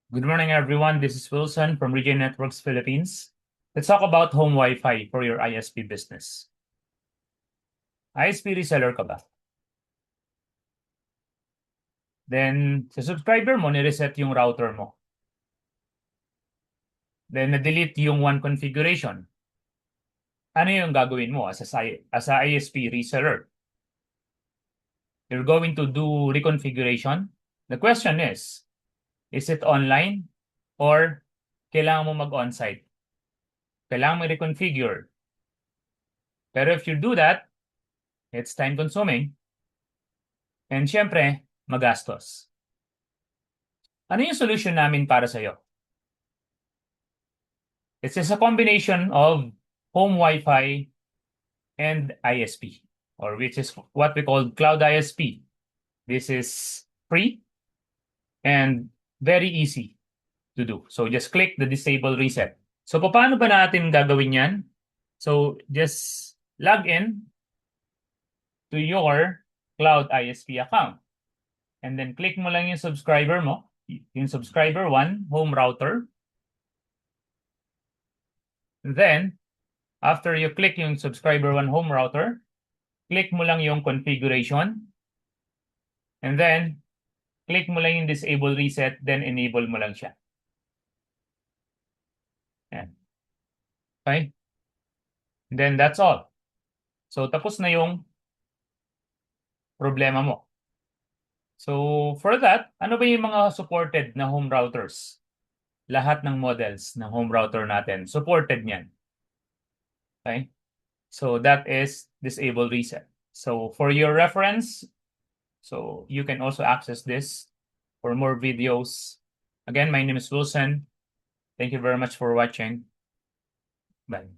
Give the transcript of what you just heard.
Good morning, everyone. This is Wilson from Region Networks Philippines. Let's talk about home Wi-Fi for your ISP business. ISP reseller ka ba? Then, sa subscriber mo, nireset yung router mo. Then, na-delete yung one configuration. Ano yung gagawin mo as a ISP reseller? You're going to do reconfiguration. The question is it online or kailangan mo mag-onsite? Kailangan mo reconfigure. Pero if you do that, it's time-consuming. And syempre, magastos. Ano yung solution namin para sa'yo? It's just a combination of home Wi-Fi and ISP, or which is what we call cloud ISP. This is free and very easy to do. So just click the disable reset. So paano ba natin gagawin yan? So just log in to your cloud ISP account. And then click mo lang yung subscriber mo, yung subscriber 1, home router. Then, after you click yung subscriber 1 home router, click mo lang yung configuration. And then, click mo lang yung disable reset, then enable mo lang siya. Yan. Okay? And then that's all. So, tapos na yung problema mo. So, for that, ano ba yung mga supported na home routers? Lahat ng models ng home router natin, supported niyan. Okay? So, that is disable reset. So, for your reference, so you can also access this for more videos. Again, my name is Wilson. Thank you very much for watching. Bye.